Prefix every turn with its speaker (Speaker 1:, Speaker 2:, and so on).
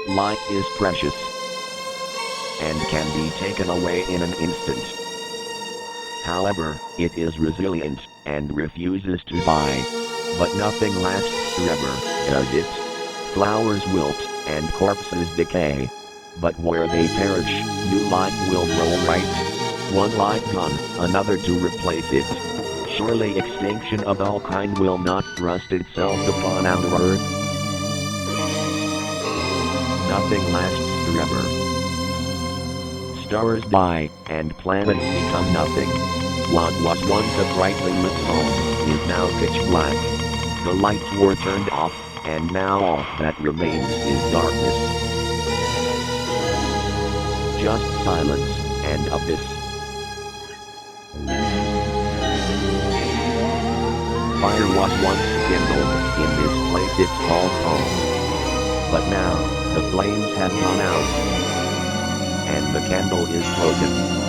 Speaker 1: Light is precious and can be taken away in an instant. However, it is resilient and refuses to die. But nothing lasts forever, does it? Flowers wilt and corpses decay. But where they perish, new life will grow right. One life gone, another to replace it. Surely extinction of all kind will not thrust itself upon our earth. Nothing lasts forever. Stars die, and planets become nothing. What was once a brightly lit zone is now pitch black. The lights were turned off, and now all that remains is darkness. Just silence, and abyss. Fire was once kindled, in this place it's called home. But now, the flames have gone out, and the candle is broken.